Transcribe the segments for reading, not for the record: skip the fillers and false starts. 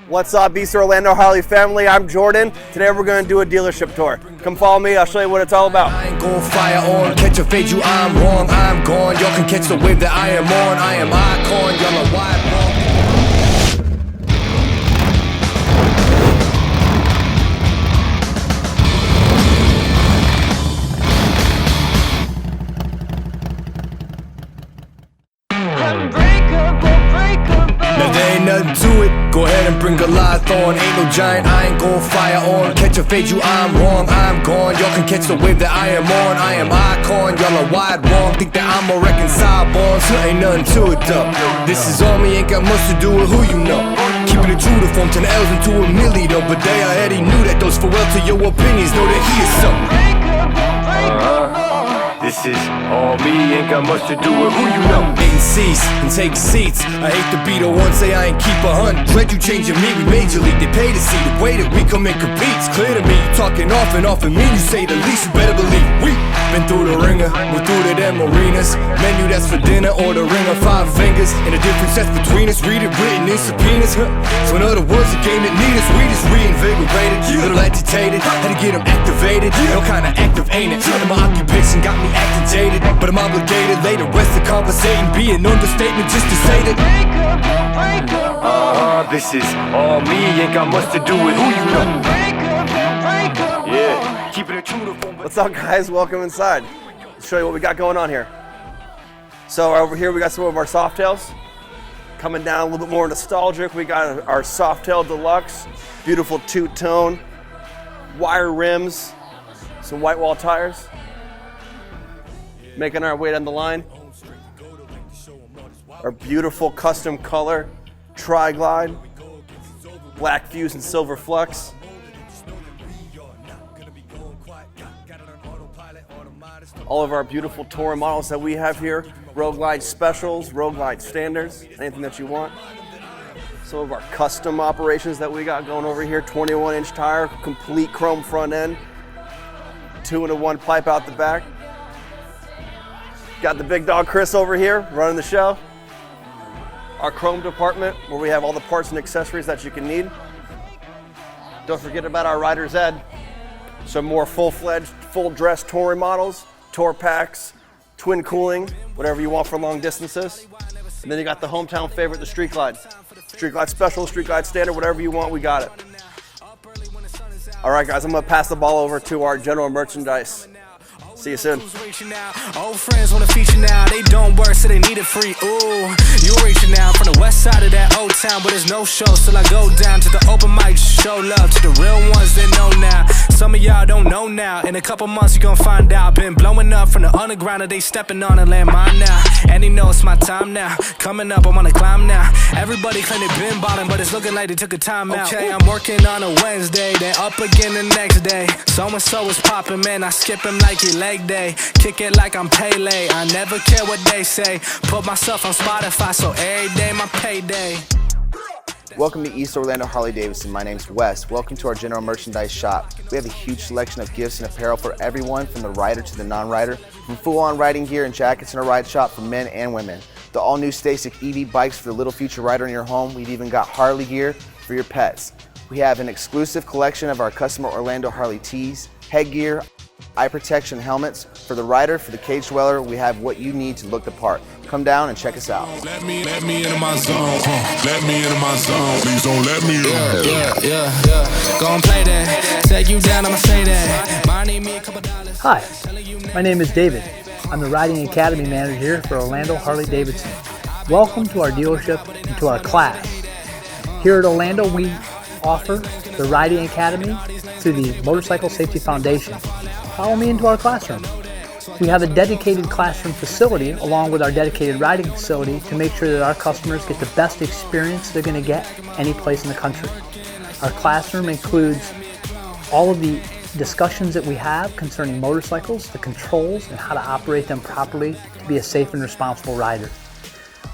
What's up, East Orlando Harley family? I'm Jordan. Today we're going to do a dealership tour. Come follow me, I'll show you what it's all about. I ain't gon' fire on, catch a fade you, I'm wrong, I'm gone. Y'all can catch the wave that I am on, I am icon, y'all are wide wrong. Now there ain't nothing to it, go ahead and bring Goliath on. Ain't no giant, I ain't gon' fire on. Catch a fade you, I'm wrong, I'm gone. Y'all can catch the wave that I am on, I am icon, y'all are wide wrong. Think that I'm a reconcile bonds, ain't nothing to it though. This is on me, ain't got much to do with who you know. Keeping it true to form 10 L's into a milli though. But they already knew that those farewell to your opinions, know that he is something. This is all me, ain't got much to do with who you know. Ain't cease and take seats. I hate to be the one say I ain't keep 100. Dread you changing me, we major league. They pay to see the way that we come and compete. It's clear to me, you talking off and me. You say the least, you better believe we been through the ringer, we're through to them arenas. Menu that's for dinner or the ring of 5 fingers. And the difference that's between us, read it written in subpoenas. So in other words, the game that need us, we just reinvigorated. Little agitated, had to get them activated. No kind of active ain't it. And my occupation got me acting jaded, but I'm obligated later. Rest of conversating, be an understatement just to say that this is all me, ain't got much to do with who you know. Yeah, keeping it true to form. What's up, guys? Welcome inside. Let's show you what we got going on here. So over here we got some of our Softails. Coming down a little bit more nostalgic, we got our Softail Deluxe, beautiful two-tone, wire rims, some white wall tires. Making our way down the line. Our beautiful custom color Tri-Glide, black fuse and silver flux. All of our beautiful touring models that we have here, Road Glide Specials, Road Glide Standards, anything that you want. Some of our custom operations that we got going over here, 21-inch tire, complete chrome front end, 2-in-1 pipe out the back. Got the big dog Chris over here running the show. Our chrome department where we have all the parts and accessories that you can need. Don't forget about our Rider's Ed. Some more full-fledged, full-dress touring models, tour packs, twin cooling, whatever you want for long distances. And then you got the hometown favorite, the Street Glide. Street Glide Special, Street Glide Standard, whatever you want, we got it. All right, guys, I'm gonna pass the ball over to our general merchandise. See you soon. Old friends wanna feature now, they don't work so they need it free. Ooh, you reaching out from the west side of that old town, but there's no shows till I go down to the open mic, show love to the real ones that know now. Some of y'all don't know now. In a couple months you gon' find out. Been blowing up from the underground and they stepping on and land mine now. And they know it's my time now. Coming up, I'm on a climb now. Everybody claim they been ballin', but it's looking like they took a time out. Okay, I'm working on a Wednesday, then up again the next day. So and so is poppin', man. I skip him like he leg day. Kick it like I'm Pele. I never care what they say. Put myself on Spotify, so every day my payday. Welcome to East Orlando Harley Davidson. My name's Wes. Welcome to our general merchandise shop. We have a huge selection of gifts and apparel for everyone from the rider to the non-rider. From full-on riding gear and jackets in our ride shop for men and women. The all-new Stasic EV bikes for the little future rider in your home. We've even got Harley gear for your pets. We have an exclusive collection of our customer Orlando Harley tees, headgear, eye protection helmets. For the rider, for the cage dweller, we have what you need to look the part. Come down and check us out. Let me into my zone. Let me into my zone. Please don't let me in. Yeah. Gon' play that. Take you down, I'ma say that. Money me a couple dollars. Hi, my name is David. I'm the Riding Academy Manager here for Orlando Harley Davidson. Welcome to our dealership and to our class. Here at Orlando, we offer the Riding Academy through the Motorcycle Safety Foundation. Follow me into our classroom. We have a dedicated classroom facility along with our dedicated riding facility to make sure that our customers get the best experience they're going to get any place in the country. Our classroom includes all of the discussions that we have concerning motorcycles, the controls, and how to operate them properly to be a safe and responsible rider.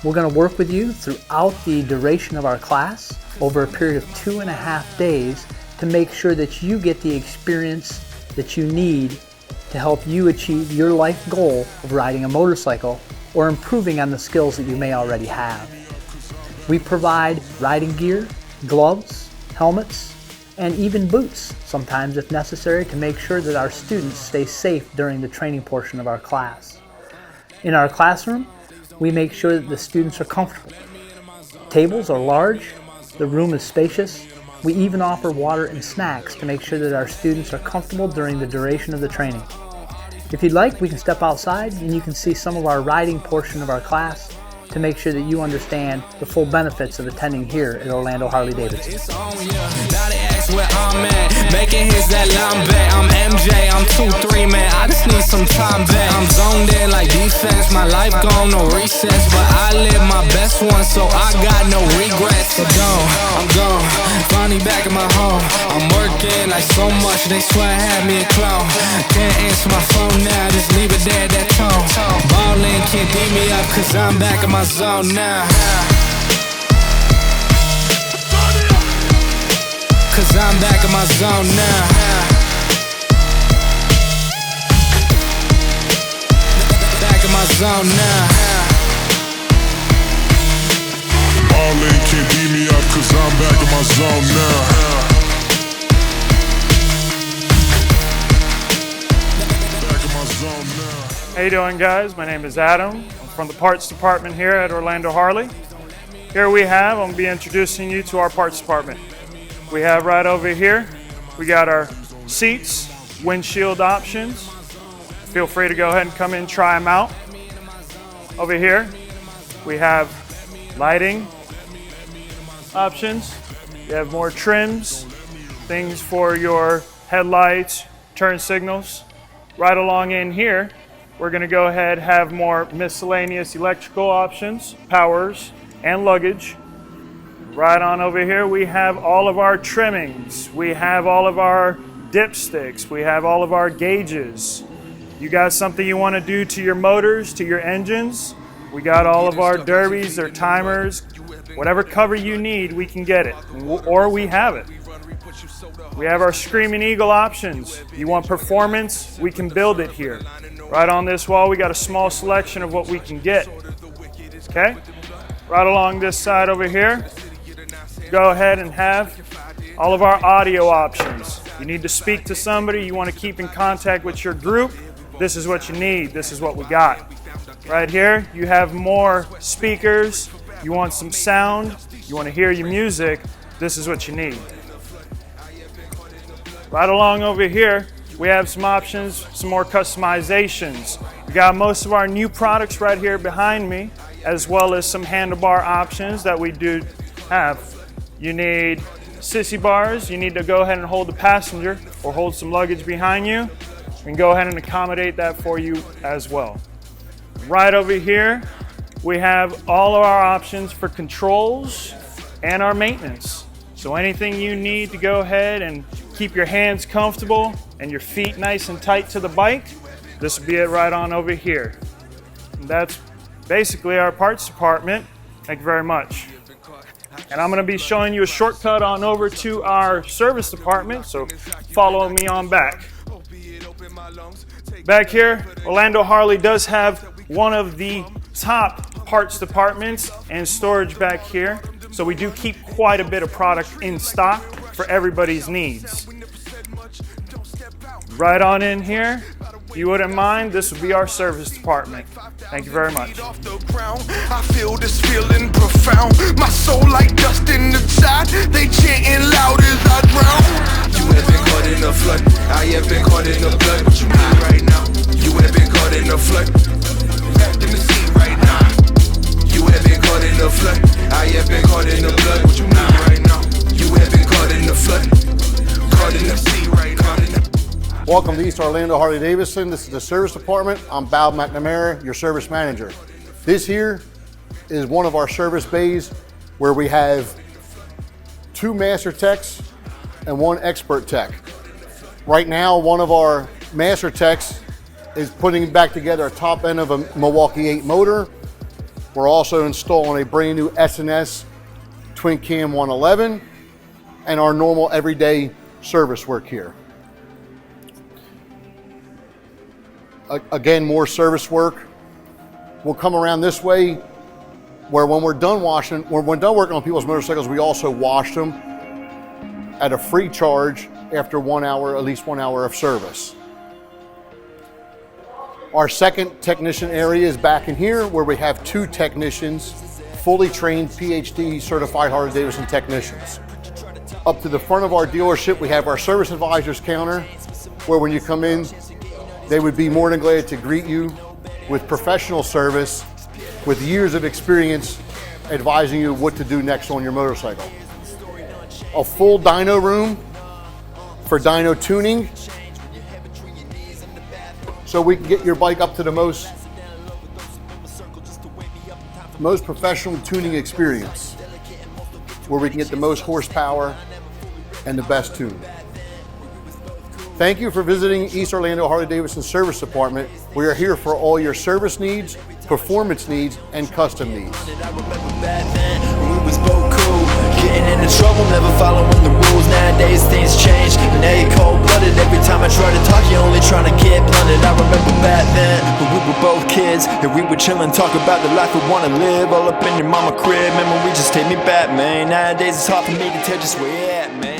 We're going to work with you throughout the duration of our class over a period of 2.5 days to make sure that you get the experience that you need to help you achieve your life goal of riding a motorcycle or improving on the skills that you may already have. We provide riding gear, gloves, helmets, and even boots, sometimes if necessary, to make sure that our students stay safe during the training portion of our class. In our classroom, we make sure that the students are comfortable. Tables are large, the room is spacious. We even offer water and snacks to make sure that our students are comfortable during the duration of the training. If you'd like, we can step outside and you can see some of our riding portion of our class to make sure that you understand the full benefits of attending here at Orlando Harley Davidson. Where I'm at, making hits that line back. I'm MJ, I'm 2-3, man. I just need some time back. I'm zoned in like defense. My life gone, no recess, but I live my best one, so I got no regrets. So I'm gone. Finally back in my home. I'm working like so much, they swear I had me a clown. Can't answer my phone now, just leave it there, that tone. Ballin' can't beat me up, cause I'm back in my zone now. Cause I'm back in my zone now. Back in my zone now. Ballin' can't beat me up cause I'm back in my zone now. Back in my zone now. How you doing, guys? My name is Adam. I'm from the parts department here at Orlando Harley. Here we have, I'm going to be introducing you to our parts department. We have right over here, we got our seats, windshield options. Feel free to go ahead and come in and try them out. Over here, we have lighting options. You have more trims, things for your headlights, turn signals. Right along in here, we're going to go ahead and have more miscellaneous electrical options, powers, and luggage. Right on over here, we have all of our trimmings. We have all of our dipsticks. We have all of our gauges. You got something you want to do to your motors, to your engines? We got all of our derbies or timers. Whatever cover you need, we can get it, or we have it. We have our Screaming Eagle options. You want performance? We can build it here. Right on this wall, we got a small selection of what we can get. Okay? Right along this side over here, go ahead and have all of our audio options. You need to speak to somebody, you want to keep in contact with your group, this is what you need, this is what we got. Right here, you have more speakers, you want some sound, you want to hear your music, this is what you need. Right along over here, we have some options, some more customizations. We got most of our new products right here behind me, as well as some handlebar options that we do have. You need sissy bars, you need to go ahead and hold the passenger or hold some luggage behind you. We can go ahead and accommodate that for you as well. Right over here, we have all of our options for controls and our maintenance. So anything you need to go ahead and keep your hands comfortable and your feet nice and tight to the bike, this will be it right on over here. And that's basically our parts department. Thank you very much. And I'm going to be showing you a shortcut on over to our service department, so follow me on back. Back here, Orlando Harley does have one of the top parts departments and storage back here, so we do keep quite a bit of product in stock for everybody's needs. Right on in here, if you wouldn't mind, this would be our service department. Thank you very much. I feel this feeling profound. My soul like dust in the tide. They chanting loud as I drown. You have been caught in the flood. I have been caught in the blood. What you mean right now? You have been caught in the flood. Trapped in the sea right now. You have been caught in the flood. I have been caught in the blood. What you mean right now? You have been caught in the flood. Caught in the sea right now. Welcome to East Orlando Harley Davidson. This is the service department. I'm Bob McNamara, your service manager. This here is one of our service bays where we have 2 master techs and 1 expert tech. Right now, one of our master techs is putting back together a top end of a Milwaukee 8 motor. We're also installing a brand new S&S twin cam 111 and our normal everyday service work here. Again, more service work. We'll come around this way. where when we're done working on people's motorcycles, we also wash them at a free charge after 1 hour, at least 1 hour of service. Our second technician area is back in here where we have 2 technicians, fully trained PhD certified Harley Davidson technicians. Up to the front of our dealership, we have our service advisors counter where when you come in, they would be more than glad to greet you with professional service, with years of experience advising you what to do next on your motorcycle. A full dyno room for dyno tuning, so we can get your bike up to the most professional tuning experience, where we can get the most horsepower and the best tune. Thank you for visiting East Orlando Harley Davidson Service Department. We are here for all your service needs, performance needs, and custom needs. Getting into trouble, never following the rules. Nowadays things change. Now you're cold-blooded. Every time I try to talk, you're only trying to get blunted. I remember back then when we were both kids and we would chill and talk about the life we wanna live. All up in your mama crib, memories just take me back, man. Nowadays it's hard for me to tell just where you're at, man.